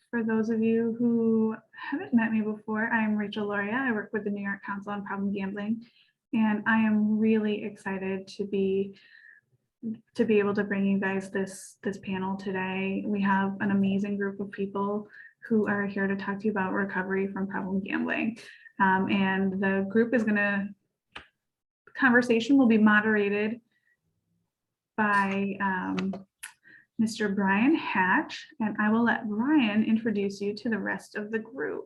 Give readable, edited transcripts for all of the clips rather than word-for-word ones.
For those of you who haven't met me before, I'm Rachel Loria. I work with the New York Council on Problem Gambling, and I am really excited to be able to bring you guys this panel today. We have an amazing group of people who are here to talk to you about recovery from problem gambling. And the group is conversation will be moderated by Mr. Brian Hatch, and I will let Brian introduce you to the rest of the group.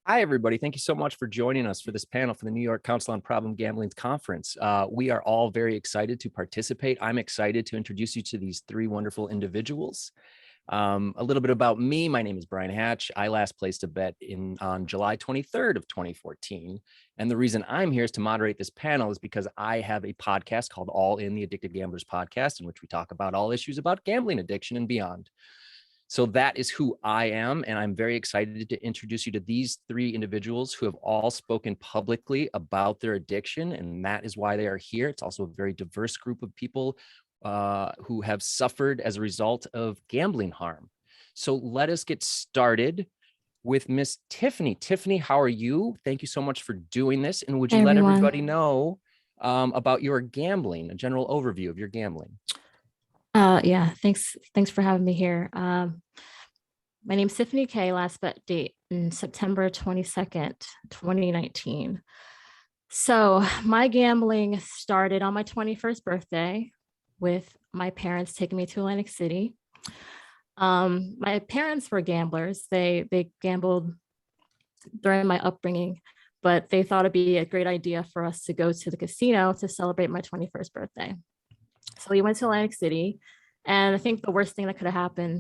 Hi, everybody. Thank you so much for joining us for this panel for the New York Council on Problem Gambling Conference. We are all very excited to participate. I'm excited to introduce you to these three wonderful individuals. A little bit about me. My name is Brian Hatch. I last placed a bet on July 23rd of 2014. And the reason I'm here is to moderate this panel is because I have a podcast called All In, the Addicted Gamblers Podcast, in which we talk about all issues about gambling addiction and beyond. So that is who I am, and I'm very excited to introduce you to these three individuals who have all spoken publicly about their addiction, and that is why they are here. It's also a very diverse group of people who have suffered as a result of gambling harm. So let us get started with Miss Tiffany. Tiffany, how are you? Thank you so much for doing this, and would you let everybody know about your gambling, a general overview of your gambling? Yeah, thanks for having me here. My name's Tiffany K. Last bet date in September 22nd, 2019. So my gambling started on my 21st birthday with my parents taking me to Atlantic City. My parents were gamblers. They gambled during my upbringing, but they thought it'd be a great idea for us to go to the casino to celebrate my 21st birthday. So we went to Atlantic City, and I think the worst thing that could have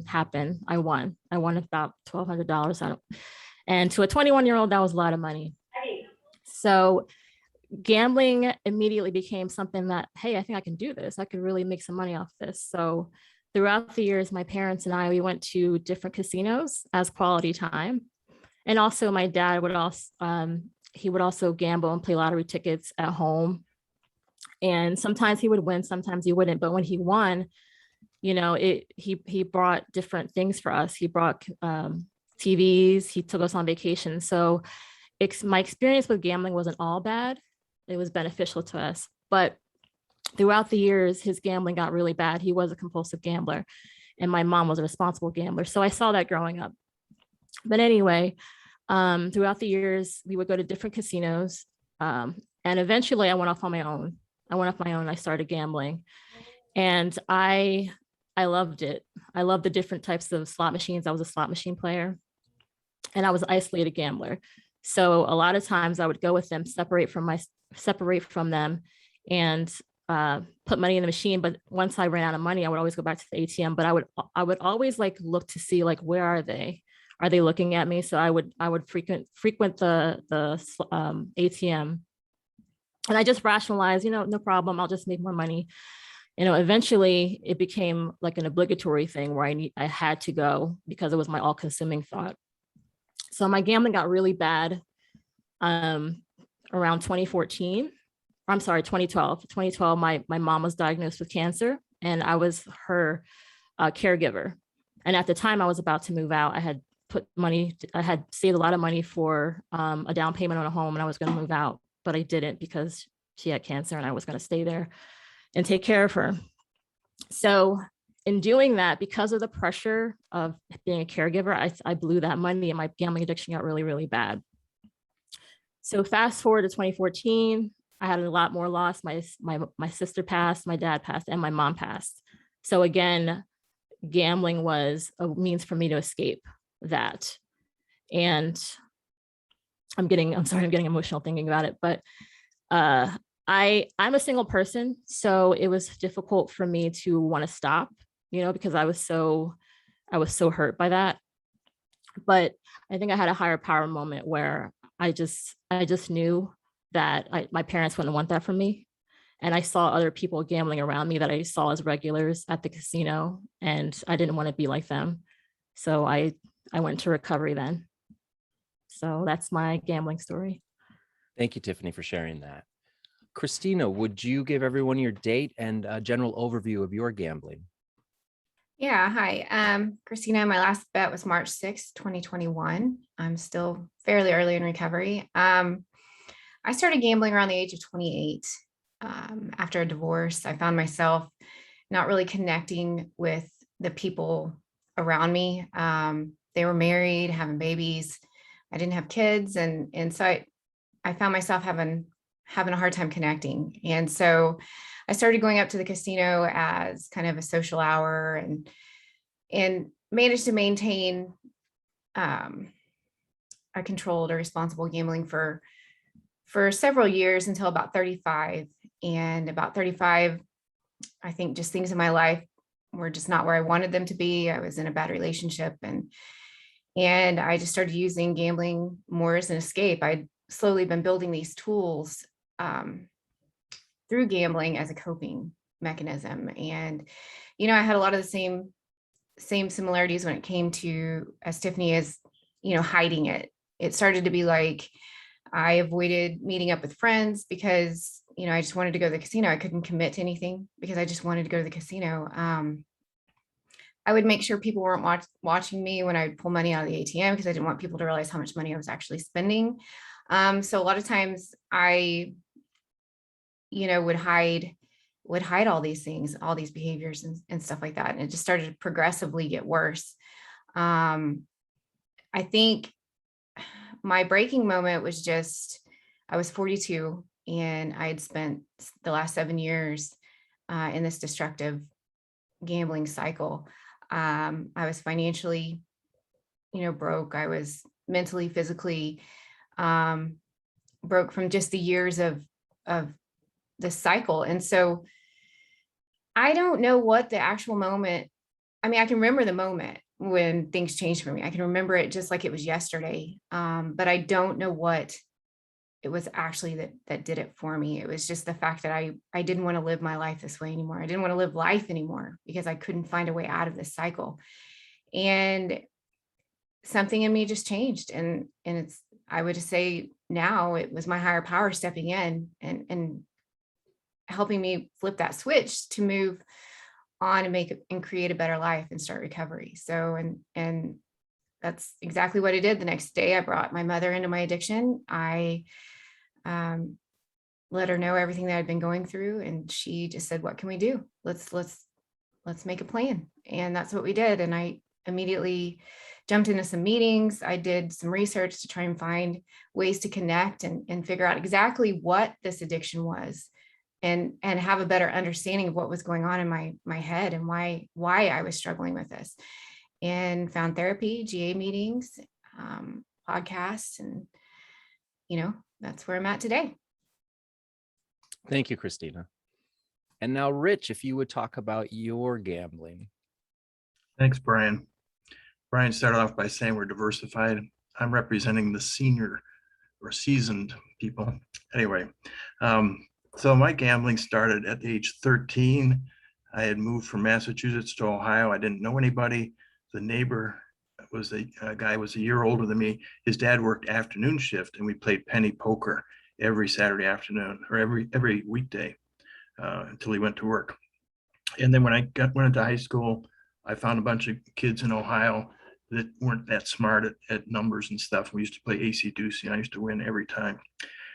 happened. I won about $1,200. And to a 21-year-old, that was a lot of money. So gambling immediately became something that, hey, I think I can do this. I could really make some money off this. So throughout the years, my parents and we went to different casinos as quality time. And also my dad would also gamble and play lottery tickets at home. And sometimes he would win, sometimes he wouldn't. But when he won, he brought different things for us. He brought TVs, he took us on vacation. So my experience with gambling wasn't all bad. It was beneficial to us. But throughout the years, his gambling got really bad. He was a compulsive gambler, and my mom was a responsible gambler. So I saw that growing up. But anyway, throughout the years, we would go to different casinos. And eventually I went off on my own. I started gambling, and I loved it. I loved the different types of slot machines. I was a slot machine player, and I was an isolated gambler. So a lot of times I would go with them, separate from them, and put money in the machine. But once I ran out of money, I would always go back to the ATM. But I would always look to see where are they? Are they looking at me? So I would frequent the ATM. And I just rationalized, no problem. I'll just make more money. Eventually it became like an obligatory thing where I had to go because it was my all-consuming thought. So my gambling got really bad around 2014. I'm sorry, 2012. 2012, my mom was diagnosed with cancer, and I was her caregiver. And at the time I was about to move out. I had saved a lot of money for a down payment on a home, and I was going to move out. But I didn't because she had cancer and I was going to stay there and take care of her. So in doing that, because of the pressure of being a caregiver, I blew that money, and my gambling addiction got really, really bad. So fast forward to 2014, I had a lot more loss. My sister passed, my dad passed, and my mom passed. So again, gambling was a means for me to escape that. And I'm getting emotional thinking about it, but I'm a single person. So it was difficult for me to want to stop, because I was so hurt by that. But I think I had a higher power moment where I just knew that my parents wouldn't want that from me. And I saw other people gambling around me that I saw as regulars at the casino, and I didn't want to be like them. So I went to recovery then. So that's my gambling story. Thank you, Tiffany, for sharing that. Christina, would you give everyone your date and a general overview of your gambling? Yeah, hi. Christina, my last bet was March 6th, 2021. I'm still fairly early in recovery. I started gambling around the age of 28. After a divorce, I found myself not really connecting with the people around me. They were married, having babies. I didn't have kids, and so I found myself having a hard time connecting. And so I started going up to the casino as kind of a social hour and managed to maintain um, a controlled or responsible gambling for several years until about 35. And about 35, I think just things in my life were just not where I wanted them to be. I was in a bad relationship, and I just started using gambling more as an escape. I'd slowly been building these tools um, through gambling as a coping mechanism. And, I had a lot of the same similarities when it came to, as Tiffany, is, hiding it. It started to be like I avoided meeting up with friends because, I just wanted to go to the casino. I couldn't commit to anything because I just wanted to go to the casino. I would make sure people weren't watching me when I would pull money out of the ATM because I didn't want people to realize how much money I was actually spending. So a lot of times I, would hide all these things, all these behaviors and stuff like that. And it just started to progressively get worse. I think my breaking moment was just, I was 42 and I had spent the last 7 years in this destructive gambling cycle. I was financially, broke. I was mentally, physically broke from just the years of this cycle. And so I don't know what the actual moment, I mean, I can remember the moment when things changed for me. I can remember it just like it was yesterday. But I don't know what it was actually that did it for me. It was just the fact that I didn't want to live my life this way anymore. I didn't want to live life anymore because I couldn't find a way out of this cycle. And something in me just changed. And it's, I would just say now it was my higher power stepping in and helping me flip that switch to move on and make and create a better life and start recovery. So, and that's exactly what I did. The next day I brought my mother into my addiction. I let her know everything that I'd been going through. And she just said, what can we do? Let's make a plan. And that's what we did. And I immediately jumped into some meetings. I did some research to try and find ways to connect and figure out exactly what this addiction was and have a better understanding of what was going on in my head and why I was struggling with this, and found therapy, GA meetings, podcasts, and that's where I'm at today. Thank you, Christina. And now, Rich, if you would talk about your gambling. Thanks, Brian. Brian started off by saying we're diversified. I'm representing the senior or seasoned people. Anyway, so my gambling started at the age 13. I had moved from Massachusetts to Ohio. I didn't know anybody. The neighbor was a guy was a year older than me. His dad worked afternoon shift, and we played penny poker every Saturday afternoon or every weekday until he went to work. And then when I went into high school, I found a bunch of kids in Ohio that weren't that smart at numbers and stuff. We used to play AC-deuce, and I used to win every time.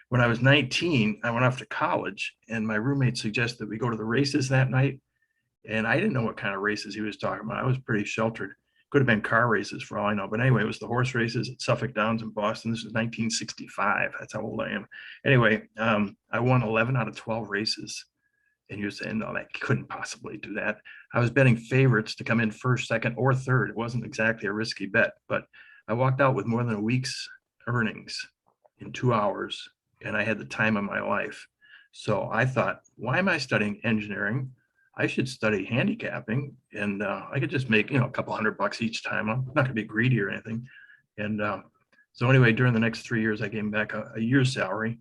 When I was 19, I went off to college, and my roommate suggested we go to the races that night. And I didn't know what kind of races he was talking about. I was pretty sheltered. Could have been car races for all I know. But anyway, it was the horse races at Suffolk Downs in Boston. This is 1965. That's how old I am. Anyway, I won 11 out of 12 races. And you're saying, no, that couldn't possibly do that. I was betting favorites to come in first, second, or third. It wasn't exactly a risky bet, but I walked out with more than a week's earnings in 2 hours, and I had the time of my life. So I thought, why am I studying engineering? I should study handicapping, and I could just make a couple $100 each time. I'm not gonna be greedy or anything. And so anyway, during the next 3 years, I gained back a year's salary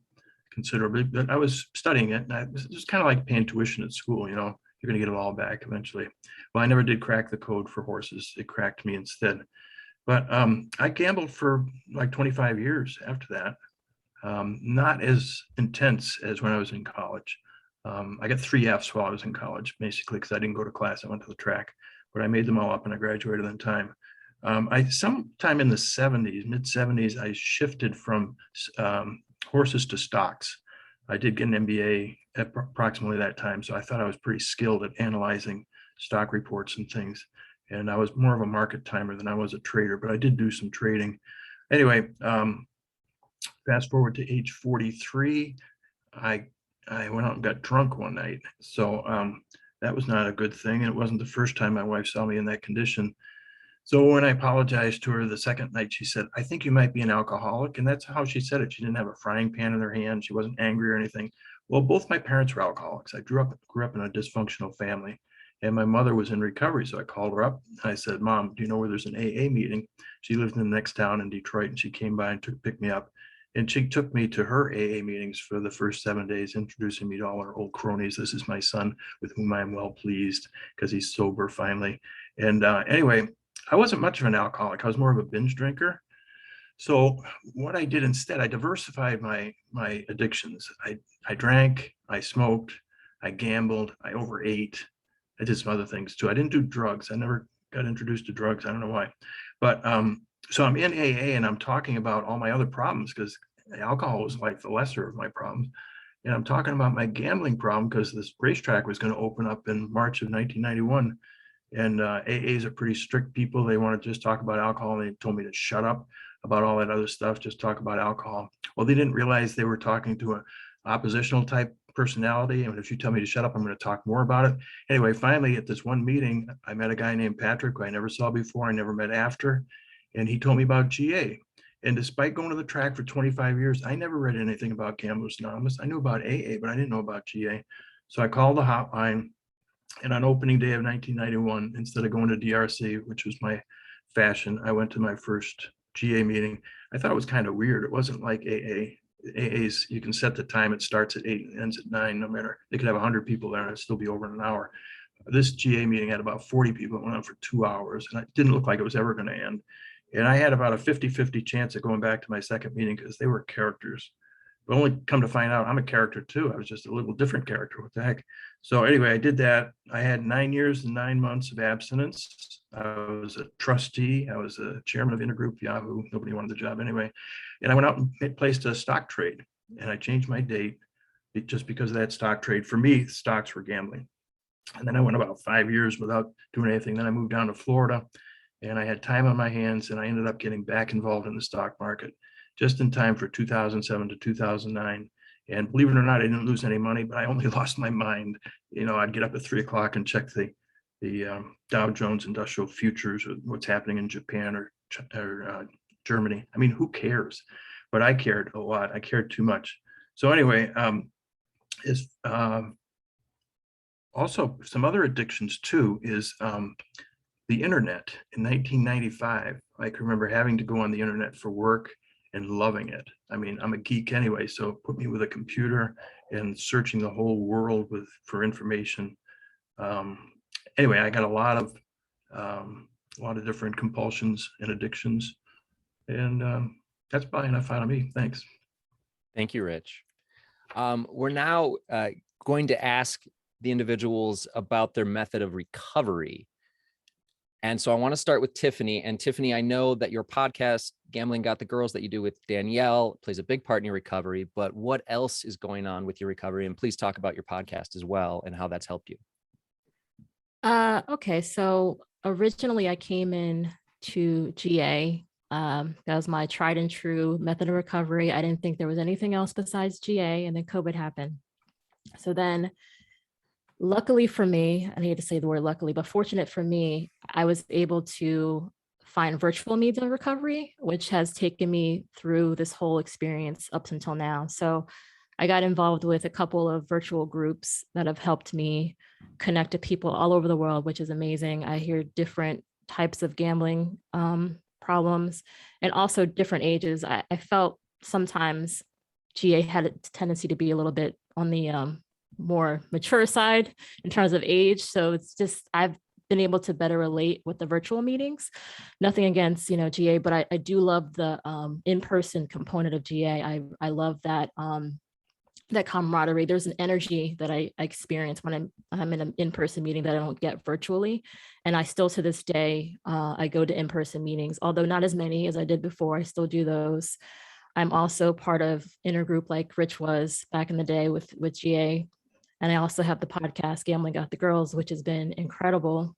considerably, but I was studying it, and it was just kind of like paying tuition at school. You're gonna get it all back eventually. Well, I never did crack the code for horses. It cracked me instead. But I gambled for like 25 years after that. Not as intense as when I was in college. I got 3 Fs while I was in college, basically, because I didn't go to class. I went to the track. but I made them all up and I graduated in time. I sometime in the 70s, mid 70s, I shifted from horses to stocks. I did get an MBA at approximately that time, so I thought I was pretty skilled at analyzing stock reports and things. And I was more of a market timer than I was a trader, but I did do some trading. Anyway, fast forward to age 43, I went out and got drunk one night. So that was not a good thing. And it wasn't the first time my wife saw me in that condition. So when I apologized to her the second night, she said, I think you might be an alcoholic. And that's how she said it. She didn't have a frying pan in her hand. She wasn't angry or anything. Well, both my parents were alcoholics. I grew up in a dysfunctional family, and my mother was in recovery. So I called her up and I said, Mom, do you know where there's an AA meeting? She lived in the next town in Detroit, and she came by and picked me up. And she took me to her AA meetings for the first 7 days, introducing me to all our old cronies. This is my son with whom I am well pleased because he's sober finally. And anyway, I wasn't much of an alcoholic. I was more of a binge drinker. So what I did instead, I diversified my addictions. I drank, I smoked, I gambled, I overate. I did some other things too. I didn't do drugs. I never got introduced to drugs. I don't know why. But so I'm in AA and I'm talking about all my other problems because alcohol was like the lesser of my problems. And I'm talking about my gambling problem because this racetrack was going to open up in March of 1991. And AAs are pretty strict people. They want to just talk about alcohol. And they told me to shut up about all that other stuff, just talk about alcohol. Well, they didn't realize they were talking to an oppositional type personality. And if you tell me to shut up, I'm going to talk more about it. Anyway, finally, at this one meeting, I met a guy named Patrick who I never saw before. I never met after. And he told me about GA. And despite going to the track for 25 years, I never read anything about Gamblers Anonymous. I knew about AA, but I didn't know about GA. So I called the hotline. And on opening day of 1991, instead of going to DRC, which was my fashion, I went to my first GA meeting. I thought it was kind of weird. It wasn't like AA. AA's, you can set the time. It starts at 8 and ends at 9, no matter. They could have 100 people there and it'd still be over in an hour. This GA meeting had about 40 people. It went on for 2 hours, and it didn't look like it was ever going to end. And I had about a 50-50 chance of going back to my second meeting because they were characters. But only come to find out I'm a character too. I was just a little different character. What the heck? So anyway, I did that. I had 9 years and 9 months of abstinence. I was a trustee. I was a chairman of Intergroup Yahoo. Nobody wanted the job anyway. And I went out and placed a stock trade. And I changed my date just because of that stock trade. For me, stocks were gambling. And then I went about 5 years without doing anything. Then I moved down to Florida and I had time on my hands, and I ended up getting back involved in the stock market just in time for 2007 to 2009. And believe it or not, I didn't lose any money, but I only lost my mind. You know, I'd get up at 3 o'clock and check the Dow Jones Industrial Futures or what's happening in Japan or Germany. I mean, who cares? But I cared a lot. I cared too much. So anyway, also some other addictions too is the internet. In 1995, I can remember having to go on the internet for work and loving it. I mean, I'm a geek anyway, so put me with a computer and searching the whole world for information. Anyway, I got a lot of different compulsions and addictions, and that's probably enough out of me. Thanks. Thank you, Rich. We're now going to ask the individuals about their method of recovery. And so I want to start with Tiffany. And Tiffany, I know that your podcast, Gambling Got the Girls, that you do with Danielle, plays a big part in your recovery, but what else is going on with your recovery? And please talk about your podcast as well and how that's helped you. Okay, so originally I came in to GA. That was my tried and true method of recovery. I didn't think there was anything else besides GA, and then COVID happened. So then luckily for me, I hate to say the word luckily, but fortunate for me, I was able to find virtual means of recovery, which has taken me through this whole experience up until now. So I got involved with a couple of virtual groups that have helped me connect to people all over the world, which is amazing. I hear different types of gambling problems and also different ages. I felt sometimes GA had a tendency to be a little bit on the more mature side in terms of age. So it's just, I've been able to better relate with the virtual meetings. Nothing against, GA, but I do love the in-person component of GA. I love that that camaraderie. There's an energy that I experience when I'm in an in-person meeting that I don't get virtually. And I still, to this day, I go to in-person meetings, although not as many as I did before. I still do those. I'm also part of intergroup like Rich was back in the day with GA. And I also have the podcast, Gambling Got the Girls, which has been incredible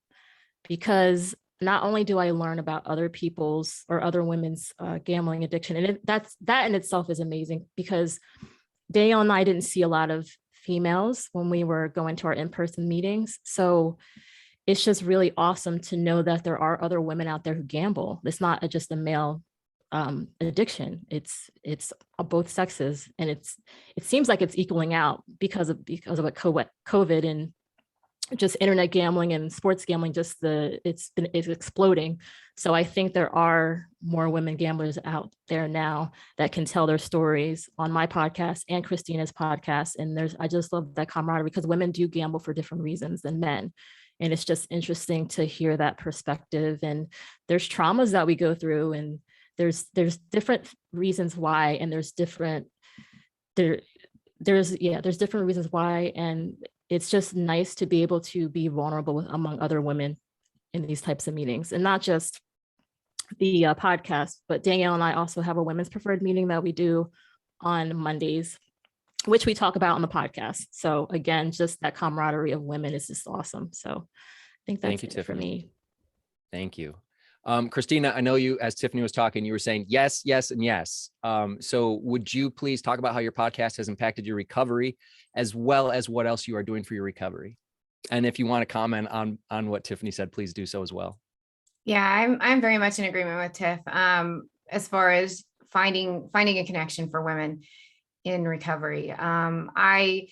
because not only do I learn about other people's or other women's gambling addiction, and that in itself is amazing because Danielle and I didn't see a lot of females when we were going to our in-person meetings. So it's just really awesome to know that there are other women out there who gamble. It's not just a male addiction. It's both sexes, and it seems like it's equaling out because of what COVID and just internet gambling and sports gambling, it's exploding. So I think there are more women gamblers out there now that can tell their stories on my podcast and Christina's podcast. And I just love that camaraderie because women do gamble for different reasons than men. And it's just interesting to hear that perspective. And there's traumas that we go through, and there's different reasons why, and there's different reasons why. And it's just nice to be able to be vulnerable among other women in these types of meetings, and not just the podcast, but Danielle and I also have a women's preferred meeting that we do on Mondays, which we talk about on the podcast. So again, just that camaraderie of women is just awesome. So I think that's Thank you, it for me. Thank you. Christina, I know you, as Tiffany was talking, you were saying yes, yes, and yes. So would you please talk about how your podcast has impacted your recovery, as well as what else you are doing for your recovery? And if you want to comment on what Tiffany said, please do so as well. Yeah, I'm very much in agreement with Tiff as far as finding a connection for women in recovery. I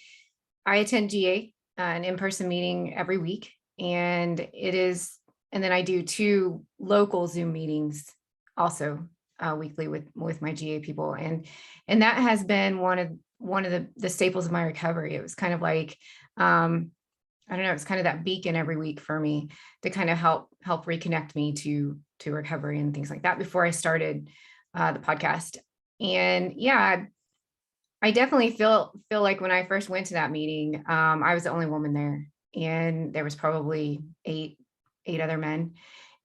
attend GA, an in-person meeting every week, and then I do 2 local Zoom meetings also weekly with my GA people, and that has been one of the staples of my recovery. It was kind of like I don't know, it's kind of that beacon every week for me to kind of help reconnect me to recovery and things like that before I started the podcast. And yeah, I definitely feel like when I first went to that meeting, I was the only woman there, and there was probably eight other men.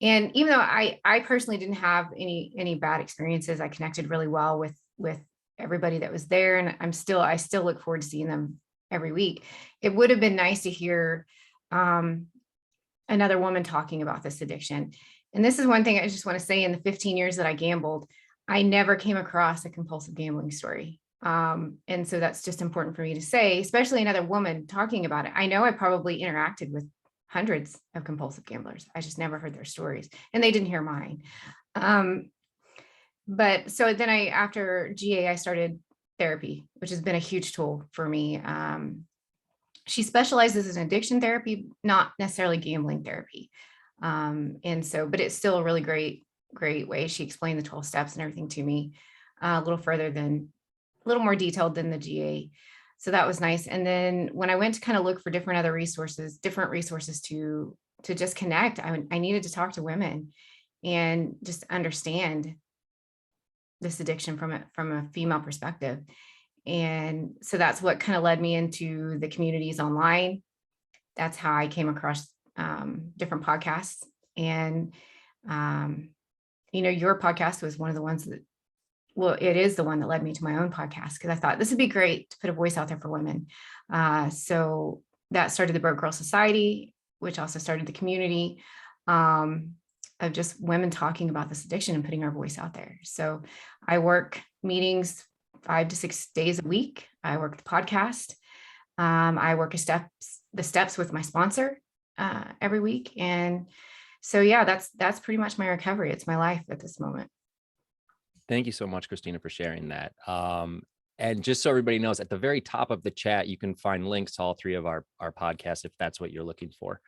And even though I personally didn't have any bad experiences, I connected really well with everybody that was there, and I still look forward to seeing them every week. It would have been nice to hear another woman talking about this addiction. And this is one thing I just want to say: in the 15 years that I gambled, I never came across a compulsive gambling story. And so that's just important for me to say, especially another woman talking about it. I know I probably interacted with hundreds of compulsive gamblers. I just never heard their stories, and they didn't hear mine. But so then after GA, I started therapy, which has been a huge tool for me. She specializes in addiction therapy, not necessarily gambling therapy. And so, but it's still a really great way. She explained the 12 steps and everything to me a little more detailed than the GA. So that was nice. And then when I went to kind of look for different resources to just connect, I needed to talk to women and just understand this addiction from a female perspective. And so that's what kind of led me into the communities online. That's how I came across different podcasts. And, your podcast was one of the ones it is the one that led me to my own podcast, because I thought this would be great to put a voice out there for women. So that started the Broke Girl Society, which also started the community of just women talking about this addiction and putting our voice out there. So I work meetings 5 to 6 days a week. I work the podcast. I work the steps with my sponsor every week. And so, yeah, that's pretty much my recovery. It's my life at this moment. Thank you so much, Christina, for sharing that. And just so everybody knows, at the very top of the chat, you can find links to all 3 of our podcasts if that's what you're looking for.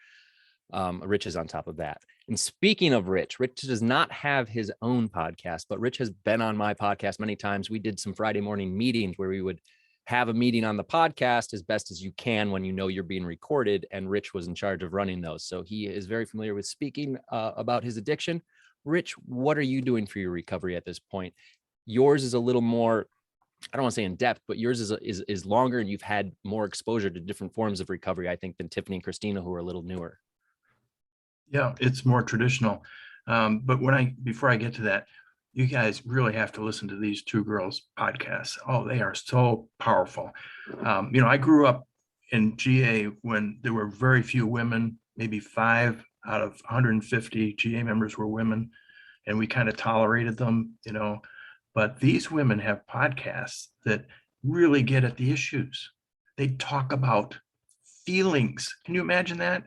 Rich is on top of that. And speaking of Rich does not have his own podcast, but Rich has been on my podcast many times. We did some Friday morning meetings where we would have a meeting on the podcast as best as you can when you know you're being recorded, and Rich was in charge of running those. So he is very familiar with speaking about his addiction. Rich, what are you doing for your recovery at this point? Yours is a little more I don't want to say in depth, but yours is longer, and you've had more exposure to different forms of recovery, I think, than Tiffany and Christina, who are a little newer. Yeah, it's more traditional. But before I get to that, you guys really have to listen to these two girls' podcasts. Oh, they are so powerful. I grew up in GA when there were very few women, maybe 5 out of 150 GA members were women, and we kind of tolerated them, But these women have podcasts that really get at the issues. They talk about feelings. Can you imagine that?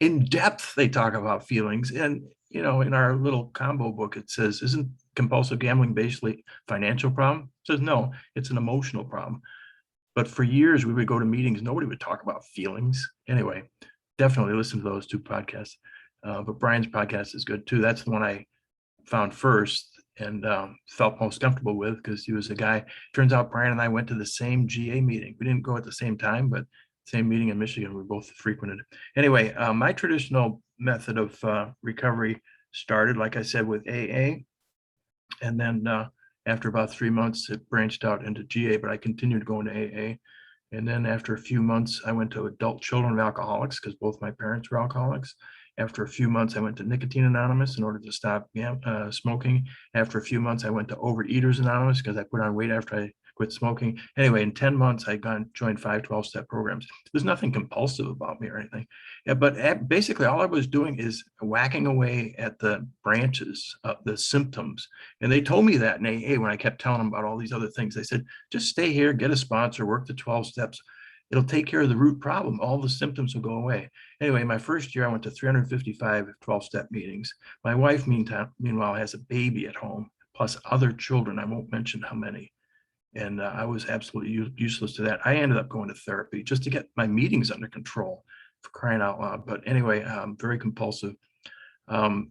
In depth, they talk about feelings. And, in our little combo book, it says, isn't compulsive gambling basically a financial problem? It says, no, it's an emotional problem. But for years, we would go to meetings, nobody would talk about feelings. Anyway, definitely listen to those two podcasts. But Brian's podcast is good too. That's the one I found first and felt most comfortable with because he was a guy. Turns out Brian and I went to the same GA meeting. We didn't go at the same time, but same meeting in Michigan. We both frequented. Anyway, my traditional method of recovery started, like I said, with AA. And then after about 3 months, it branched out into GA, but I continued going to AA. And then after a few months, I went to adult children of alcoholics because both my parents were alcoholics. After a few months, I went to Nicotine Anonymous in order to stop smoking. After a few months, I went to Overeaters Anonymous because I put on weight after I quit smoking. Anyway, in 10 months, I joined 5 12-step programs. There's nothing compulsive about me or anything. Yeah, but basically, all I was doing is whacking away at the branches of the symptoms. And they told me that in AA when I kept telling them about all these other things. They said, just stay here, get a sponsor, work the 12 steps. It'll take care of the root problem. All the symptoms will go away. Anyway, my first year, I went to 355 12-step meetings. My wife, meanwhile, has a baby at home, plus other children. I won't mention how many. And I was absolutely useless to that. I ended up going to therapy just to get my meetings under control, for crying out loud. But anyway, very compulsive. In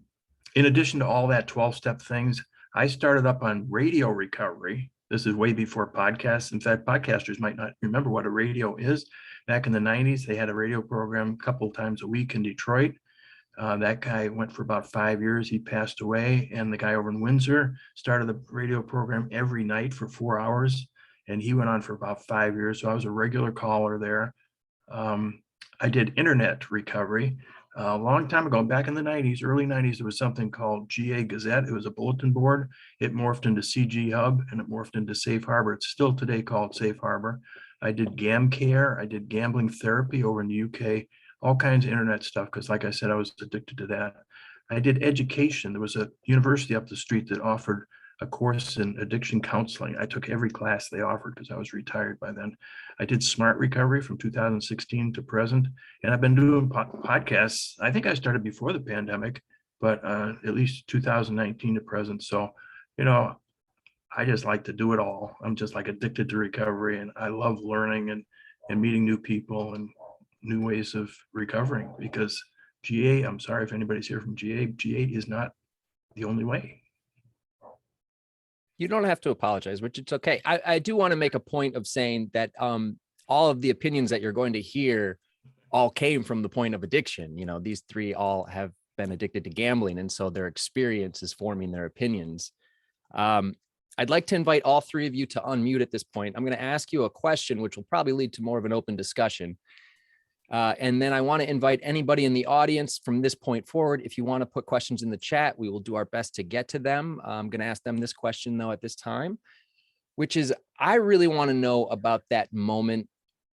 addition to all that 12-step things, I started up on radio recovery. This is way before podcasts. In fact, podcasters might not remember what a radio is. Back in the 90s, they had a radio program a couple times a week in Detroit. That guy went for about 5 years. He passed away. And the guy over in Windsor started the radio program every night for 4 hours. And he went on for about 5 years. So I was a regular caller there. I did internet recovery. A long time ago, back in the 90s, early 90s, there was something called GA Gazette. It was a bulletin board. It morphed into CG Hub and it morphed into Safe Harbor. It's still today called Safe Harbor. I did GamCare. I did gambling therapy over in the UK, all kinds of internet stuff, because like I said, I was addicted to that. I did education. There was a university up the street that offered a course in addiction counseling. I took every class they offered because I was retired by then. I did smart recovery from 2016 to present. And I've been doing podcasts. I think I started before the pandemic, but at least 2019 to present. So, I just like to do it all. I'm just like addicted to recovery, and I love learning and meeting new people and new ways of recovering, because GA, I'm sorry if anybody's here from GA is not the only way. You don't have to apologize, which it's okay. I do want to make a point of saying that all of the opinions that you're going to hear all came from the point of addiction. These three all have been addicted to gambling, and so their experience is forming their opinions. I'd like to invite all three of you to unmute at this point. I'm going to ask you a question, which will probably lead to more of an open discussion. And then I want to invite anybody in the audience from this point forward. If you want to put questions in the chat, we will do our best to get to them. I'm going to ask them this question, though, at this time, which is, I really want to know about that moment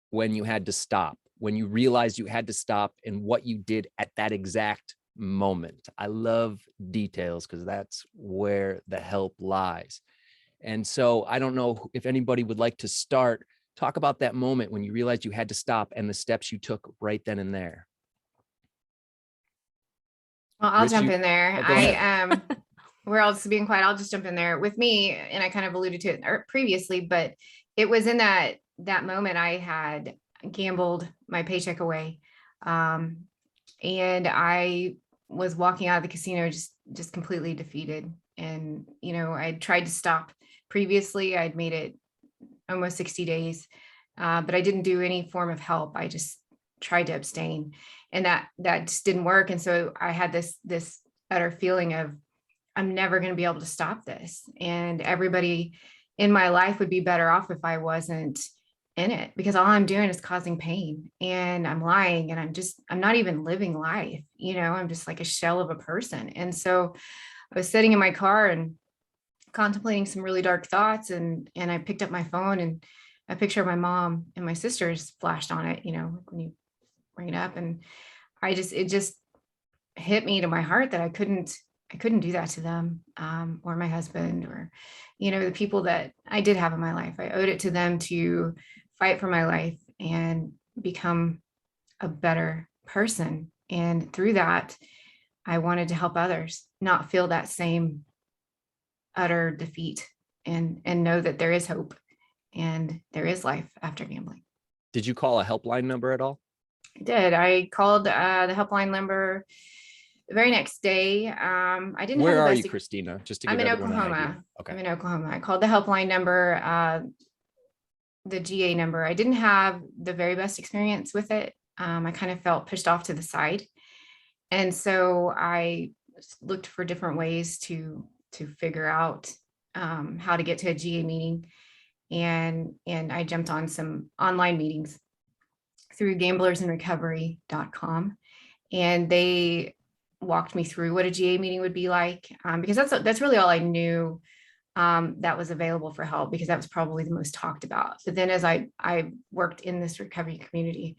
when you had to stop, when you realized you had to stop, and what you did at that exact moment. I love details because that's where the help lies. And so I don't know if anybody would like to start. Talk about that moment when you realized you had to stop and the steps you took right then and there. Well, I'll Rich, jump in there. go ahead. We're all just being quiet. I'll just jump in there with me. And I kind of alluded to it previously, but it was in that moment I had gambled my paycheck away. And I was walking out of the casino just completely defeated. And, I tried to stop previously. I'd made it almost 60 days, but I didn't do any form of help. I just tried to abstain, and that just didn't work. And so I had this utter feeling of, I'm never going to be able to stop this. And everybody in my life would be better off if I wasn't in it, because all I'm doing is causing pain, and I'm lying, and I'm not even living life. I'm just like a shell of a person. And so I was sitting in my car and contemplating some really dark thoughts, and I picked up my phone, and a picture of my mom and my sisters flashed on it, when you bring it up. And it just hit me to my heart that I couldn't do that to them, or my husband, or, the people that I did have in my life. I owed it to them to fight for my life and become a better person. And through that, I wanted to help others not feel that same utter defeat, and know that there is hope and there is life after gambling. Did you call a helpline number at all? I did. I called the helpline number the very next day. I didn't Where have the are best. you, Christina? Just to give I'm in everyone an idea. Oklahoma. Okay. I'm in Oklahoma. I called the helpline number, the GA number. I didn't have the very best experience with it. I kind of felt pushed off to the side. And so I looked for different ways to figure out how to get to a GA meeting. And I jumped on some online meetings through gamblersinrecovery.com. And they walked me through what a GA meeting would be like, because that's really all I knew that was available for help, because that was probably the most talked about. But then as I worked in this recovery community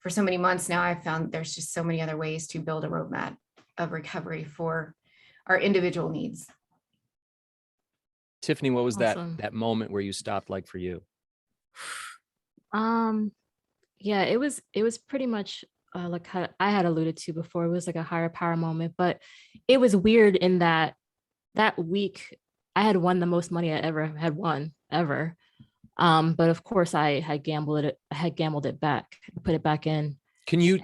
for so many months now, I found there's just so many other ways to build a roadmap of recovery for our individual needs. Tiffany, what was Awesome. that moment where you stopped, like, for you? Yeah, it was pretty much like how I had alluded to before. It was like a higher power moment, but it was weird in that week I had won the most money I ever had won ever. But of course I had gambled it back, put it back in. Can you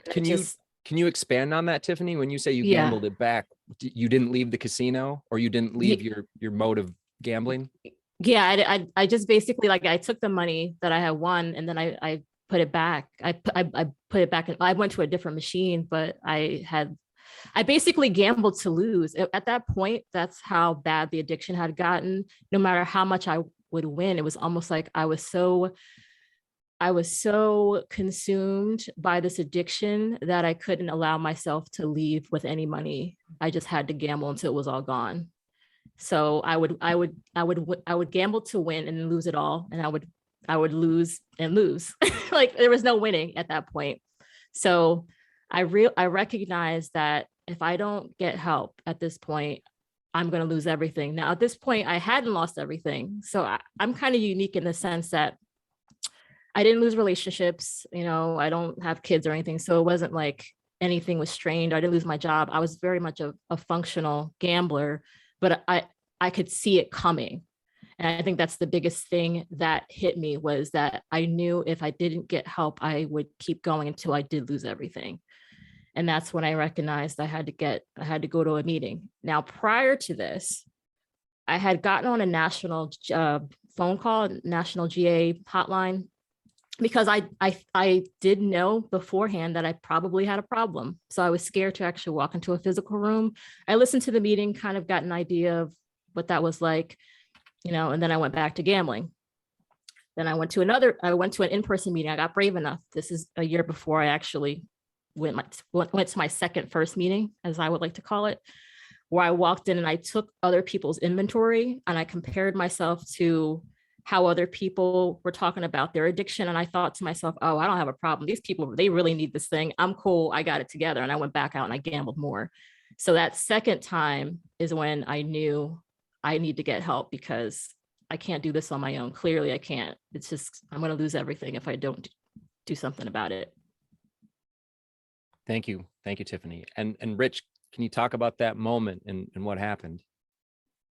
expand on that, Tiffany? When you say you gambled it back, you didn't leave the casino, or you didn't leave your mode of gambling? Yeah, I just basically, like, I took the money that I had won, and then I put it back. I put it back. I went to a different machine, but I basically gambled to lose. At that point, that's how bad the addiction had gotten. No matter how much I would win, it was almost like I was so consumed by this addiction that I couldn't allow myself to leave with any money. I just had to gamble until it was all gone. So I would gamble to win and lose it all, and I would lose and lose. Like, there was no winning at that point. So I recognized that if I don't get help at this point, I'm going to lose everything. Now, at this point, I hadn't lost everything. So I'm kind of unique in the sense that I didn't lose relationships. I don't have kids or anything. So it wasn't like anything was strained. I didn't lose my job. I was very much a functional gambler, but I could see it coming. And I think that's the biggest thing that hit me, was that I knew if I didn't get help, I would keep going until I did lose everything. And that's when I recognized I had to go to a meeting. Now, prior to this, I had gotten on a national phone call, national GA hotline, because I did know beforehand that I probably had a problem. So I was scared to actually walk into a physical room. I listened to the meeting, kind of got an idea of what that was like, and then I went back to gambling. Then I went to an in-person meeting. I got brave enough. This is a year before I actually went to my first meeting, as I would like to call it, where I walked in and I took other people's inventory and I compared myself to how other people were talking about their addiction. And I thought to myself, oh, I don't have a problem. These people, they really need this thing. I'm cool. I got it together. And I went back out and I gambled more. So that second time is when I knew I need to get help, because I can't do this on my own. Clearly I can't. It's just, I'm going to lose everything if I don't do something about it. Thank you. Thank you, Tiffany. And Rich, can you talk about that moment and what happened?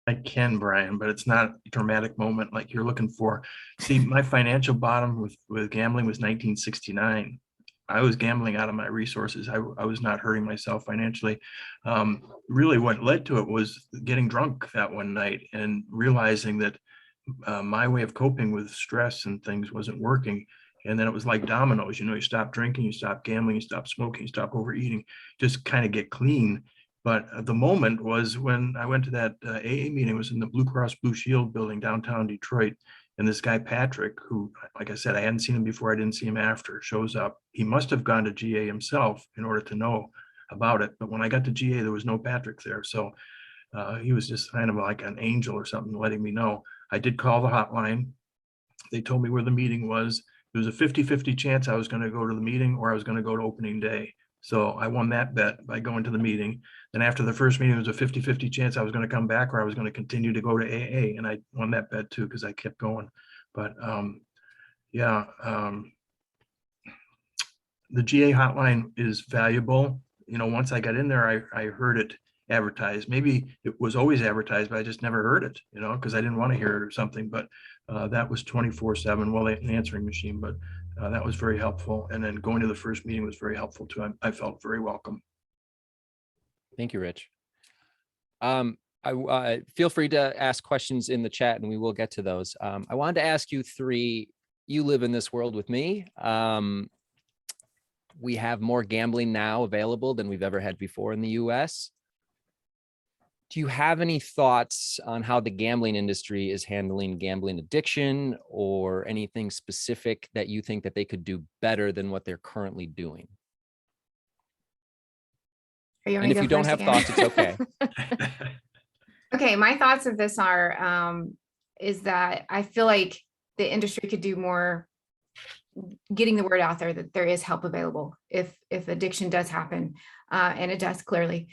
I can, Brian, but it's not a dramatic moment like you're looking for. See, my financial bottom with gambling was 1969. I was gambling out of my resources. I was not hurting myself financially. Really what led to it was getting drunk that one night and realizing that my way of coping with stress and things wasn't working. And then it was like dominoes, you stop drinking, you stop gambling, you stop smoking, you stop overeating, just kind of get clean. But the moment was when I went to that AA meeting. It was in the Blue Cross Blue Shield building downtown Detroit. And this guy, Patrick, who, like I said, I hadn't seen him before, I didn't see him after, shows up. He must have gone to GA himself in order to know about it. But when I got to GA, there was no Patrick there. So he was just kind of like an angel or something, letting me know. I did call the hotline. They told me where the meeting was. There was a 50-50 chance I was going to go to the meeting or I was going to go to opening day. So I won that bet by going to the meeting. Then after the first meeting, there was a 50-50 chance I was going to come back or I was going to continue to go to AA. And I won that bet too, because I kept going. But yeah, the GA hotline is valuable. You know, once I got in there, I heard it advertised. Maybe it was always advertised, but I just never heard it, you know, because I didn't want to hear it or something. But that was 24/7, well, an answering machine, but that was very helpful. And then going to the first meeting was very helpful too. I felt very welcome. Thank you, Rich. I feel free to ask questions in the chat and we will get to those. I wanted to ask you three. You live in this world with me. We have more gambling now available than we've ever had before in the US. Do you have any thoughts on how the gambling industry is handling gambling addiction or anything specific that you think that they could do better than what they're currently doing? And if you don't have thoughts, it's okay. Okay, my thoughts of this are, is that I feel like the industry could do more getting the word out there that there is help available if addiction does happen, and it does clearly.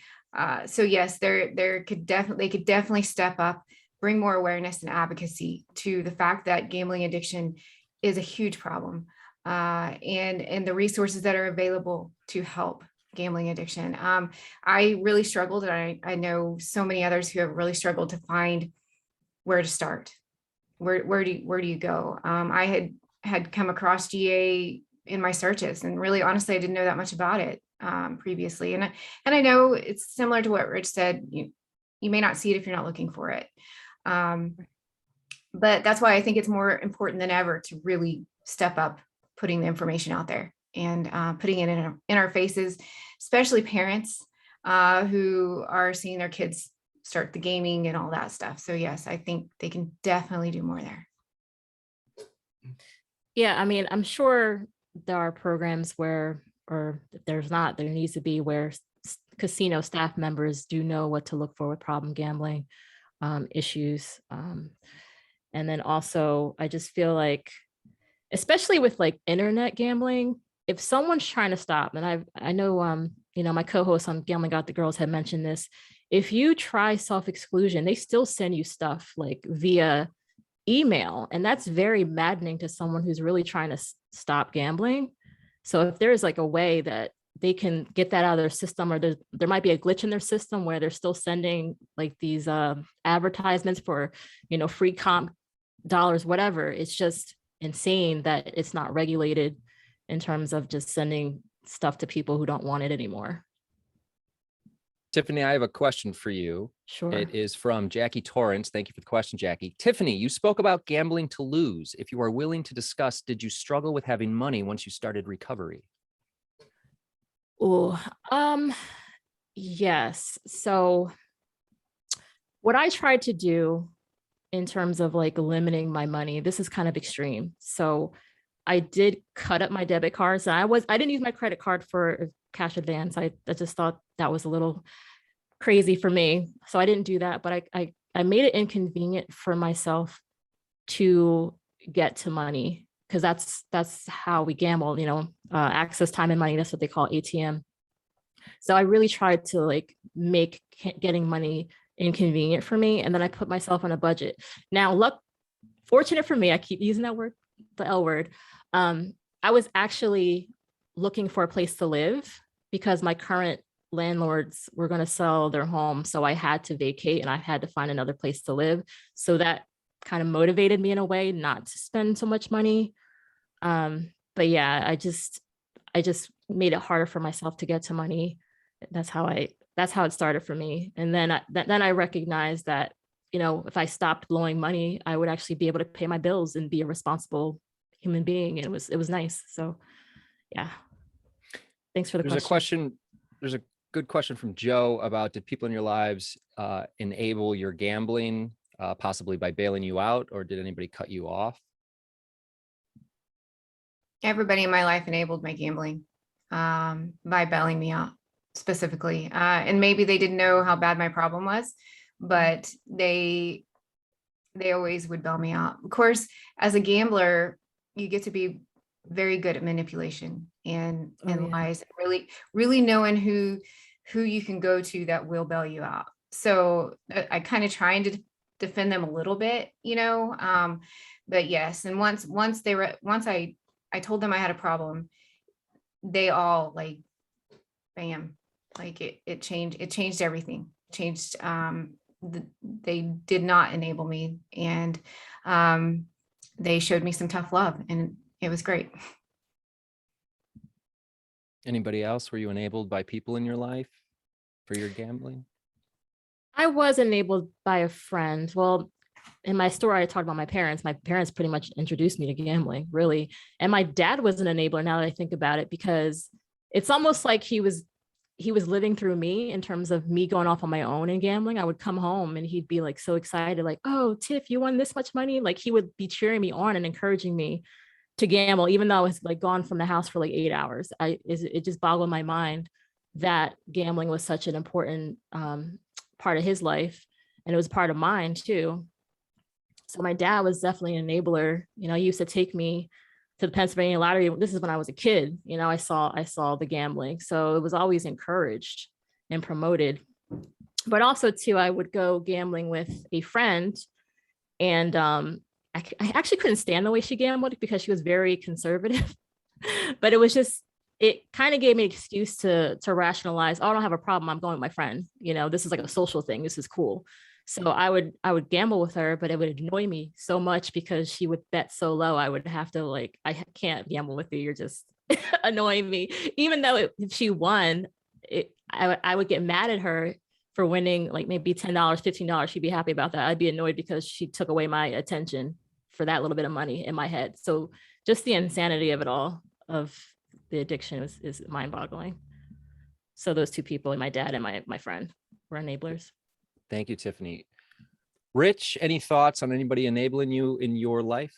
So yes, they could definitely step up, bring more awareness and advocacy to the fact that gambling addiction is a huge problem, and the resources that are available to help gambling addiction. I really struggled, and I know so many others who have really struggled to find where to start. Where do you go? I had come across GA in my searches, and really honestly, I didn't know that much about it previously. And I know it's similar to what Rich said. You may not see it if you're not looking for it. But that's why I think it's more important than ever to really step up, putting the information out there and putting it in our faces, especially parents who are seeing their kids start the gaming and all that stuff. So yes, I think they can definitely do more there. Yeah, I mean, I'm sure there are programs where, or if there's not, there needs to be where casino staff members do know what to look for with problem gambling issues. And then also, I just feel like, especially with like internet gambling, if someone's trying to stop, and I know, you know, my co-host on Gambling Got the Girls had mentioned this, if you try self-exclusion, they still send you stuff like via email. And that's very maddening to someone who's really trying to stop gambling. So if there's like a way that they can get that out of their system, or there might be a glitch in their system where they're still sending like these advertisements for, you know, free comp dollars, whatever. It's just insane that it's not regulated in terms of just sending stuff to people who don't want it anymore. Tiffany, I have a question for you. Sure. It is from Jackie Torrance. Thank you for the question, Jackie. Tiffany, you spoke about gambling to lose. If you are willing to discuss, did you struggle with having money once you started recovery? Oh, yes. So what I tried to do in terms of like limiting my money, this is kind of extreme. So I did cut up my debit cards. And I didn't use my credit card for cash advance. I just thought that was a little crazy for me. So I didn't do that, but I made it inconvenient for myself to get to money, because that's how we gamble, you know, access, time, and money. That's what they call ATM. So I really tried to like make getting money inconvenient for me. And then I put myself on a budget. Now, fortunate for me, I keep using that word, the L word. I was actually looking for a place to live because my current landlords were going to sell their home. So I had to vacate and I had to find another place to live. So that kind of motivated me in a way not to spend so much money. But yeah, I just made it harder for myself to get to money. That's how it started for me. And then I recognized that, you know, if I stopped blowing money, I would actually be able to pay my bills and be a responsible human being. And it was nice. So yeah. Thanks for the question. There's a good question from Joe about, did people in your lives enable your gambling, possibly by bailing you out, or did anybody cut you off? Everybody in my life enabled my gambling by bailing me out specifically. And maybe they didn't know how bad my problem was, but they always would bail me out. Of course, as a gambler, you get to be very good at manipulation and lies, really knowing who you can go to that will bail you out. So I kind of trying to defend them a little bit, but yes. And once I told them I had a problem, they all like, bam, like it changed everything. They did not enable me, and they showed me some tough love, and it was great. Anybody else? Were you enabled by people in your life for your gambling? I was enabled by a friend. Well, in my story, I talked about my parents. My parents pretty much introduced me to gambling, really. And my dad was an enabler, now that I think about it, because it's almost like he was living through me in terms of me going off on my own and gambling. I would come home and he'd be like so excited, like, "Oh, Tiff, you won this much money." Like he would be cheering me on and encouraging me to gamble, even though I was like gone from the house for like 8 hours. It just boggled my mind that gambling was such an important part of his life, and it was part of mine too. So my dad was definitely an enabler. He used to take me to the Pennsylvania lottery. This is when I was a kid. I saw the gambling. So it was always encouraged and promoted. But also too, I would go gambling with a friend, and I actually couldn't stand the way she gambled because she was very conservative. But it kind of gave me an excuse to rationalize, "Oh, I don't have a problem. I'm going with my friend. This is like a social thing. This is cool." So I would gamble with her, but it would annoy me so much because she would bet so low. I would have to I can't gamble with you. You're just annoying me. Even though if she won, I would get mad at her for winning, like maybe $10, $15. She'd be happy about that. I'd be annoyed because she took away my attention for that little bit of money in my head. So just the insanity of it all, of the addiction, is mind-boggling. So those two people, my dad and my friend, were enablers. Thank you, Tiffany. Rich, any thoughts on anybody enabling you in your life?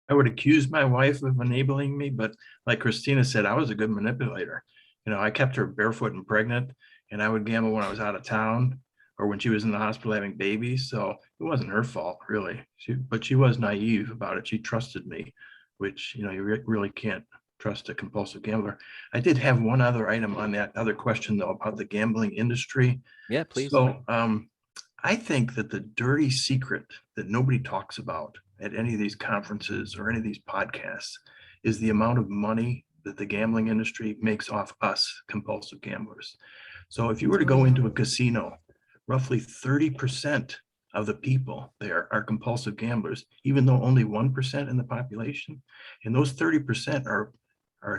I would accuse my wife of enabling me, but like Christina said, I was a good manipulator. I kept her barefoot and pregnant, and I would gamble when I was out of town or when she was in the hospital having babies. So it wasn't her fault, really. But she was naive about it. She trusted me, which, you really can't trust a compulsive gambler. I did have one other item on that other question, though, about the gambling industry. Yeah, please. So I think that the dirty secret that nobody talks about at any of these conferences or any of these podcasts is the amount of money that the gambling industry makes off us compulsive gamblers. So if you were to go into a casino, roughly 30% of the people there are compulsive gamblers, even though only 1% in the population. And those 30% are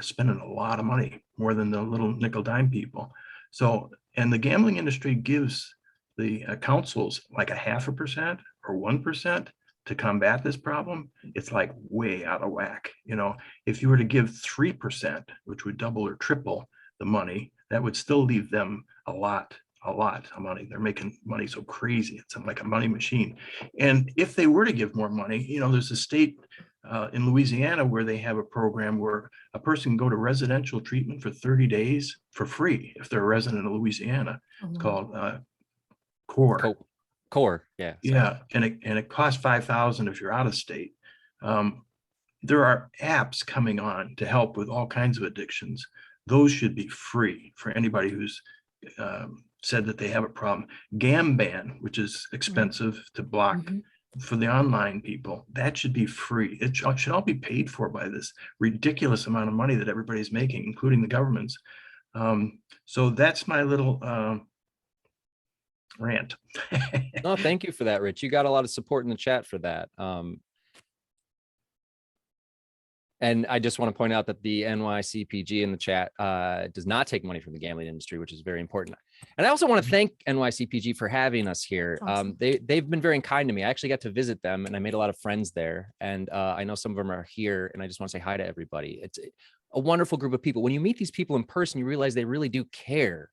spending a lot of money, more than the little nickel dime people. So, and the gambling industry gives the councils like 0.5% or 1% to combat this problem. It's like way out of whack. If you were to give 3%, which would double or triple the money, that would still leave them a lot of money. They're making money so crazy. It's like a money machine. And if they were to give more money, there's a state in Louisiana where they have a program where a person can go to residential treatment for 30 days for free if they're a resident of Louisiana. It's called CORE. CORE, yeah. Yeah, and it costs $5,000 if you're out of state. There are apps coming on to help with all kinds of addictions. Those should be free for anybody who's said that they have a problem. Gamban, which is expensive to block for the online people, that should be free. It should all be paid for by this ridiculous amount of money that everybody's making, including the governments. So that's my little rant. No, thank you for that, Rich. You got a lot of support in the chat for that. And I just want to point out that the NYCPG in the chat does not take money from the gambling industry, which is very important. And I also want to thank NYCPG for having us here. Awesome. They've been very kind to me. I actually got to visit them, and I made a lot of friends there. And I know some of them are here, and I just want to say hi to everybody. a wonderful group of people. When you meet these people in person, you realize they really do care,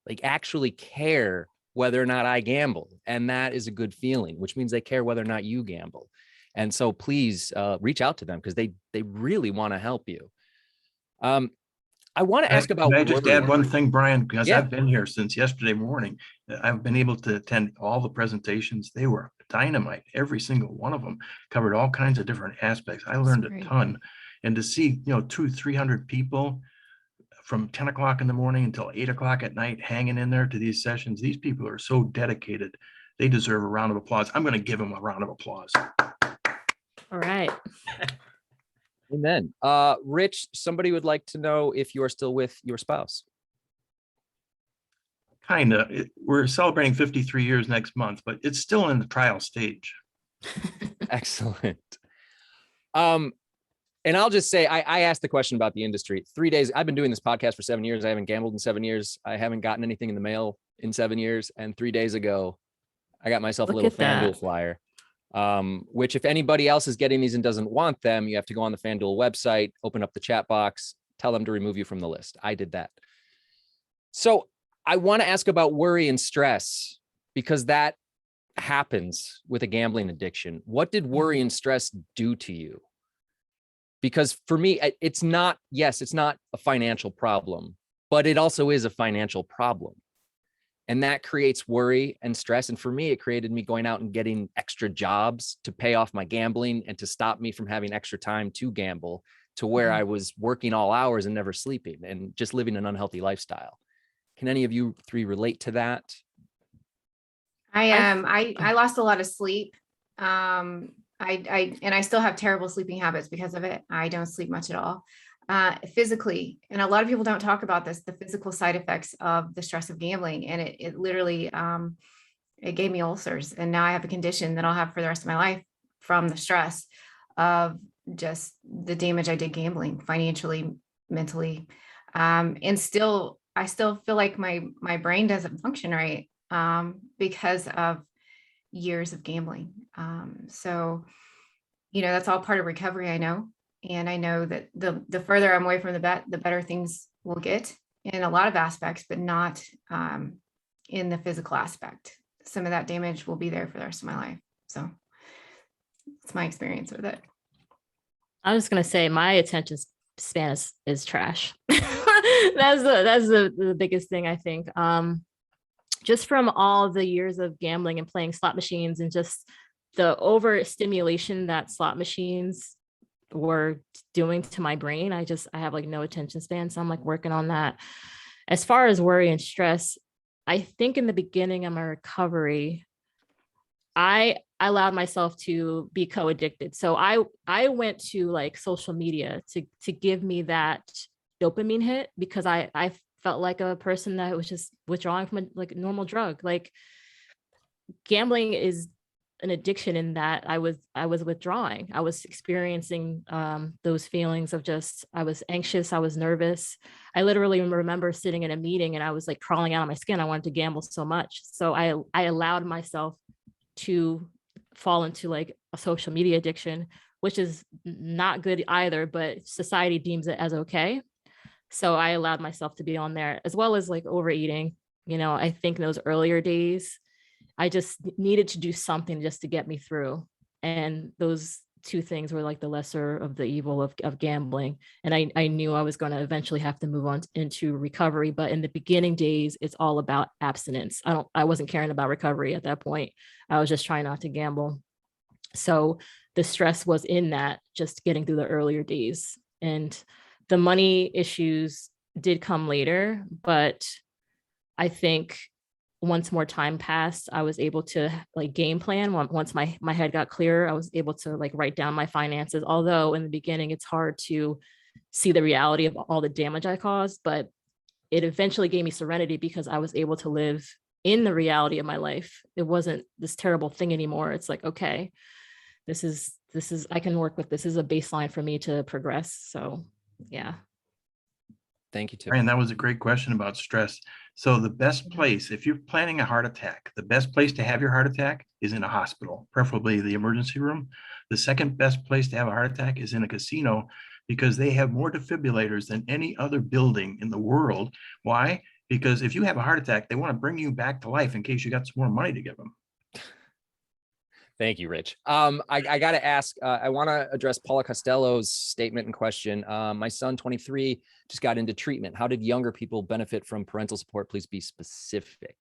like actually care whether or not I gamble. And that is a good feeling, which means they care whether or not you gamble. And so please reach out to them because they really want to help you. I want to ask about Can I just worry. add one thing, Brian? Because Yeah. I've been here since yesterday morning. I've been able to attend all the presentations. They were dynamite. Every single one of them covered all kinds of different aspects. I learned a great. ton. And to see, 200-300 people from 10 o'clock in the morning until 8 o'clock at night hanging in there to these sessions, these people are so dedicated. They deserve a round of applause. I'm going to give them a round of applause. All right. Amen. Rich, somebody would like to know if you are still with your spouse. Kind of. We're celebrating 53 years next month, but it's still in the trial stage. Excellent. And I'll just say, I asked the question about the industry. 3 days, I've been doing this podcast for 7 years. I haven't gambled in 7 years. I haven't gotten anything in the mail in 7 years. And 3 days ago, I got myself a Look little at FanDuel that. flyer, which if anybody else is getting these and doesn't want them, you have to go on the FanDuel website, open up the chat box, tell them to remove you from the list. I did that. So I want to ask about worry and stress because that happens with a gambling addiction. What did worry and stress do to you? Because for me, it's not a financial problem, but it also is a financial problem. And that creates worry and stress. And for me, it created me going out and getting extra jobs to pay off my gambling and to stop me from having extra time to gamble, to where I was working all hours and never sleeping and just living an unhealthy lifestyle. Can any of you three relate to that? I lost a lot of sleep. I still have terrible sleeping habits because of it. I don't sleep much at all. Physically, and a lot of people don't talk about this, the physical side effects of the stress of gambling. And it literally, it gave me ulcers. And now I have a condition that I'll have for the rest of my life from the stress of just the damage I did gambling financially, mentally. And still, I still feel like my brain doesn't function right because of years of gambling. So, that's all part of recovery, I know. And I know that the further I'm away from the bet, the better things will get in a lot of aspects, but not in the physical aspect. Some of that damage will be there for the rest of my life. So it's my experience with it. I was going to say my attention span is trash. That's the biggest thing, I think. Just from all the years of gambling and playing slot machines and just the overstimulation that slot machines were doing to my brain, I have like no attention span. So I'm like working on that. As far as worry and stress, I think in the beginning of my recovery, I allowed myself to be co-addicted. So I went to like social media to give me that dopamine hit because I felt like a person that was just withdrawing from a normal drug. Like gambling is an addiction in that I was withdrawing. I was experiencing those feelings of I was anxious. I was nervous. I literally remember sitting in a meeting and I was like crawling out of my skin. I wanted to gamble so much. So I allowed myself to fall into like a social media addiction, which is not good either, but society deems it as okay. So I allowed myself to be on there, as well as like overeating. I think in those earlier days, I just needed to do something just to get me through. And those two things were like the lesser of the evil of gambling. And I knew I was going to eventually have to move on into recovery. But in the beginning days, it's all about abstinence. I wasn't caring about recovery at that point. I was just trying not to gamble. So the stress was in that, just getting through the earlier days. And the money issues did come later, but I think once more time passed, I was able to like game plan. Once my head got clearer, I was able to like write down my finances. Although in the beginning, it's hard to see the reality of all the damage I caused, but it eventually gave me serenity because I was able to live in the reality of my life. It wasn't this terrible thing anymore. It's like, okay, this is, I can work with this. This is a baseline for me to progress. So yeah. Thank you, Tiffany. Brian, that was a great question about stress. So the best place, if you're planning a heart attack, the best place to have your heart attack is in a hospital, preferably the emergency room. The second best place to have a heart attack is in a casino because they have more defibrillators than any other building in the world. Why? Because if you have a heart attack, they want to bring you back to life in case you got some more money to give them. Thank you, Rich. I got to ask, I want to address Paula Costello's statement and question. My son, 23, just got into treatment. How did younger people benefit from parental support? Please be specific.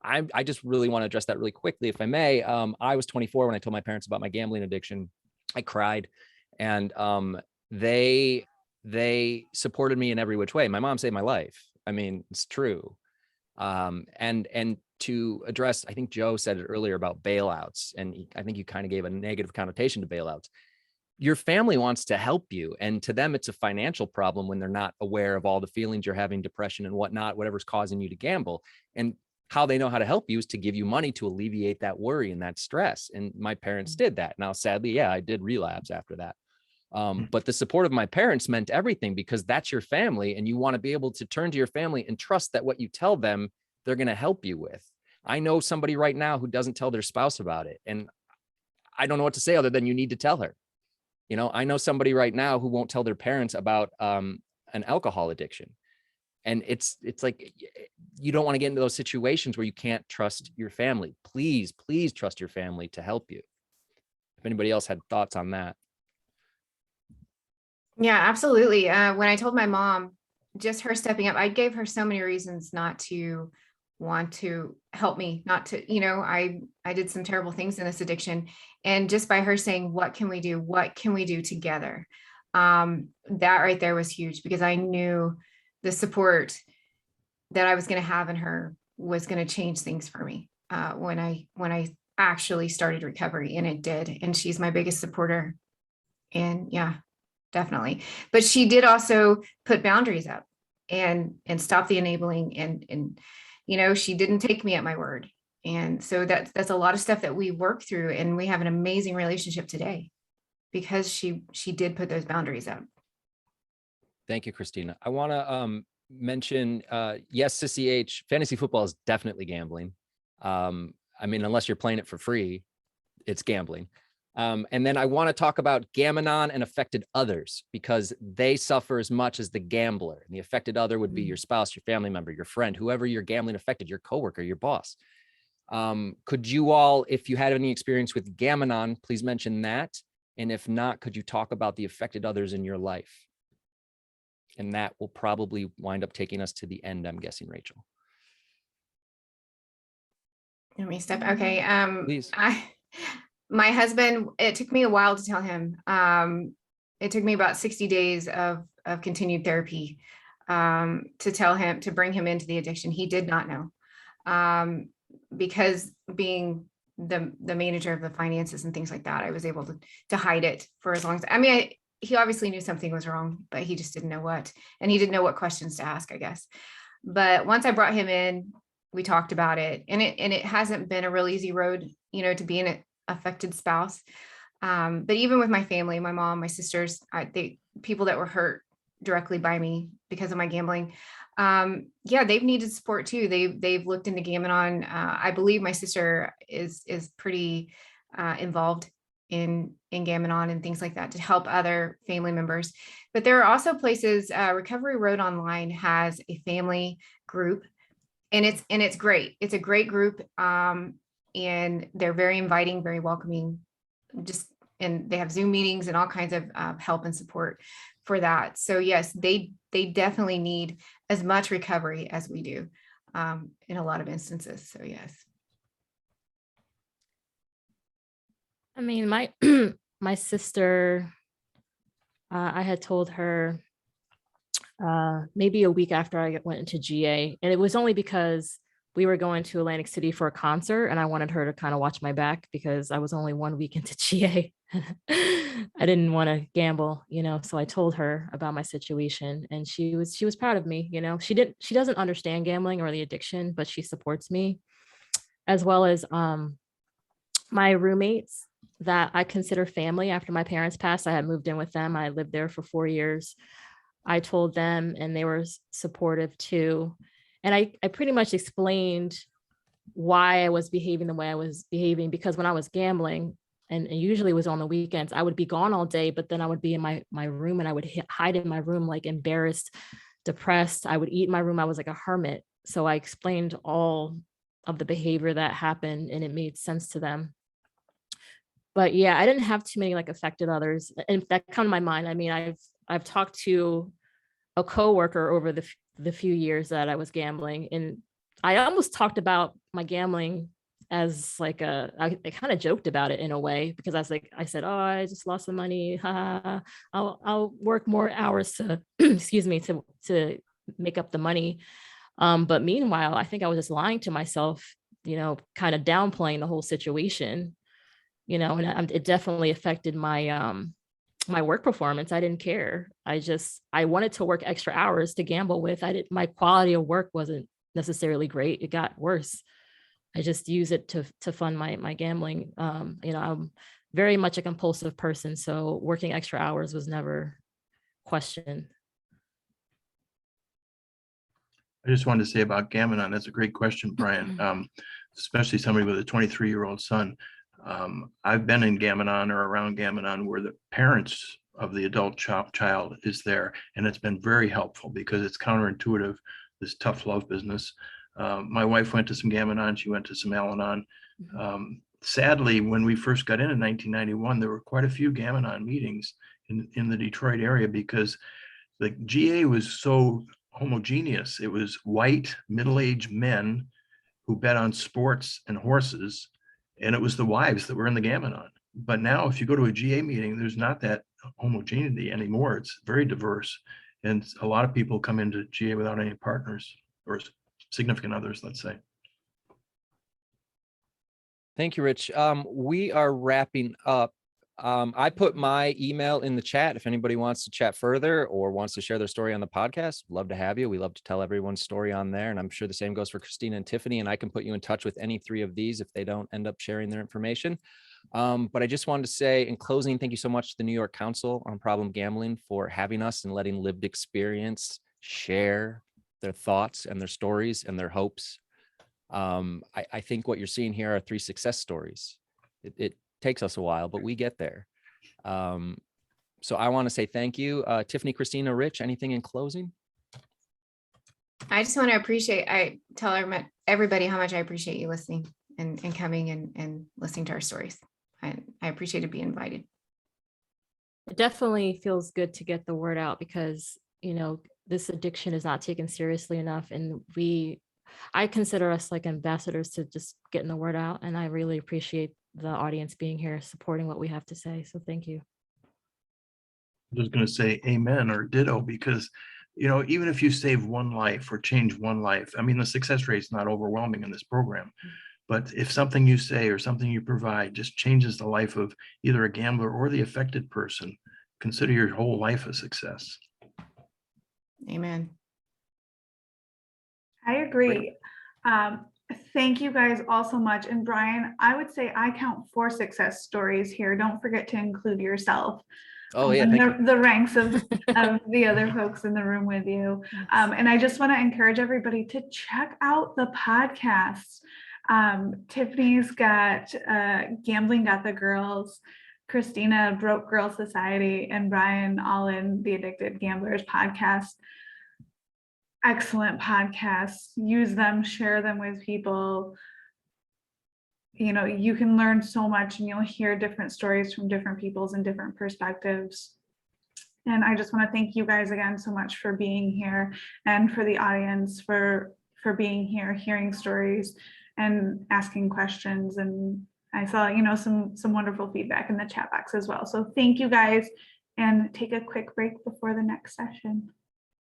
I just really want to address that really quickly, if I may. I was 24 when I told my parents about my gambling addiction. I cried, and they supported me in every which way. My mom saved my life. I mean, it's true. And to address, I think Joe said it earlier about bailouts, and I think you kind of gave a negative connotation to bailouts. Your family wants to help you, and to them, it's a financial problem when they're not aware of all the feelings you're having, depression and whatnot, whatever's causing you to gamble. And how they know how to help you is to give you money to alleviate that worry and that stress. And my parents did that. Now, sadly, yeah, I did relapse after that. But the support of my parents meant everything, because that's your family, and you want to be able to turn to your family and trust that what you tell them, they're going to help you with. I know somebody right now who doesn't tell their spouse about it, and I don't know what to say other than you need to tell her. You know, I know somebody right now who won't tell their parents about an alcohol addiction. And it's like, you don't want to get into those situations where you can't trust your family. Please, please trust your family to help you. If anybody else had thoughts on that. Yeah, absolutely. When I told my mom, just her stepping up, I gave her so many reasons not to want to help me, not to, I did some terrible things in this addiction. And just by her saying, what can we do? What can we do together? That right there was huge, because I knew the support that I was going to have in her was going to change things for me when I actually started recovery, and it did. And she's my biggest supporter. And yeah, definitely. But she did also put boundaries up and stop the enabling, and she didn't take me at my word. And so that's a lot of stuff that we work through, and we have an amazing relationship today because she did put those boundaries up. Thank you, Christina. I want to mention, yes, Sissy H, fantasy football is definitely gambling. I mean, unless you're playing it for free, it's gambling. And then I want to talk about Gam-Anon and affected others, because they suffer as much as the gambler. And the affected other would be your spouse, your family member, your friend, whoever you're gambling affected, your coworker, your boss. Could you all, if you had any experience with Gam-Anon, please mention that. And if not, could you talk about the affected others in your life? And that will probably wind up taking us to the end, I'm guessing, Rachel. Let me step. Okay. Please. My husband, it took me a while to tell him. It took me about 60 days of continued therapy to tell him, to bring him into the addiction. He did not know, because being the manager of the finances and things like that, I was able to hide it for as long as, he obviously knew something was wrong, but he just didn't know what, and he didn't know what questions to ask, I guess. But once I brought him in, we talked about it, and it hasn't been a real easy road, to be an affected spouse. But even with my family, my mom, my sisters, people that were hurt directly by me because of my gambling, they've needed support too. They've looked into Gam-Anon. I believe my sister is pretty involved in Gam-Anon and things like that to help other family members. But there are also places, Recovery Road Online has a family group, and it's great. It's a great group. And they're very inviting, very welcoming, and they have Zoom meetings and all kinds of help and support for that. So yes, they definitely need as much recovery as we do in a lot of instances. So yes. I mean, my sister, I had told her maybe a week after I went into GA, and it was only because we were going to Atlantic City for a concert, and I wanted her to kind of watch my back because I was only 1 week into GA. I didn't want to gamble, so I told her about my situation, and she was proud of me. She doesn't understand gambling or the addiction, but she supports me, as well as my roommates that I consider family. After my parents passed, I had moved in with them. I lived there for 4 years. I told them, and they were supportive too. And I pretty much explained why I was behaving the way I was behaving, because when I was gambling, and usually it was on the weekends. I would be gone all day, but then I would be in my room, and I would hide in my room, like embarrassed, depressed. I would eat in my room. I was like a hermit. So I explained all of the behavior that happened, and it made sense to them. But yeah, I didn't have too many like affected others. And that come to my mind. I mean, I've talked to a coworker over the few years that I was gambling, and I almost talked about my gambling as like I kind of joked about it in a way, because I said, oh, I just lost some money. Ha, I'll work more hours to excuse me, to make up the money. But meanwhile, I think I was just lying to myself, kind of downplaying the whole situation, and it definitely affected my my work performance. I didn't care. I wanted to work extra hours to gamble with. My quality of work wasn't necessarily great. It got worse. I just use it to fund my gambling. I'm very much a compulsive person, so working extra hours was never questioned. I just wanted to say about Gam-Anon, that's a great question, Brian. Especially somebody with a 23-year-old son. I've been in Gam-Anon or around Gam-Anon where the parents of the adult child is there, and it's been very helpful because it's counterintuitive, this tough love business. My wife went to some Gam-Anon, she went to some Al-Anon. Sadly, when we first got in 1991, there were quite a few Gam-Anon meetings in the Detroit area because the GA was so homogeneous. It was white, middle-aged men who bet on sports and horses, and it was the wives that were in the Gam-Anon. But now if you go to a GA meeting, there's not that homogeneity anymore. It's very diverse. And a lot of people come into GA without any partners or significant others, let's say. Thank you, Rich. We are wrapping up. I put my email in the chat. If anybody wants to chat further or wants to share their story on the podcast, love to have you. We love to tell everyone's story on there. And I'm sure the same goes for Christina and Tiffany. And I can put you in touch with any three of these if they don't end up sharing their information. But I just wanted to say in closing, thank you so much to the New York Council on Problem Gambling for having us and letting lived experience share their thoughts and their stories and their hopes. I think what you're seeing here are three success stories. It takes us a while, but we get there. So I want to say thank you. Tiffany, Christina, Rich, anything in closing? I just want to I tell everybody how much I appreciate you listening and coming and listening to our stories. I appreciate being invited. It definitely feels good to get the word out because, this addiction is not taken seriously enough. And I consider us like ambassadors to just getting the word out. And I really appreciate the audience being here, supporting what we have to say. So thank you. I'm just going to say amen or ditto because, even if you save one life or change one life, I mean, the success rate is not overwhelming in this program. But if something you say or something you provide just changes the life of either a gambler or the affected person, consider your whole life a success. Amen. I agree. Thank you guys all so much. And Brian, I would say I count 4 success stories here. Don't forget to include yourself. Oh yeah, the ranks of the other folks in the room with you. And I just want to encourage everybody to check out the podcast. Tiffany's got Gambling Got the Girls, Christina, Broke Girl Society, and Brian, all in the Addicted Gamblers podcast. Excellent podcasts. Use them, share them with people. You can learn so much and you'll hear different stories from different peoples and different perspectives. And I just want to thank you guys again so much for being here, and for the audience for being here, hearing stories and asking questions. And I saw, some wonderful feedback in the chat box as well. So thank you guys, and take a quick break before the next session.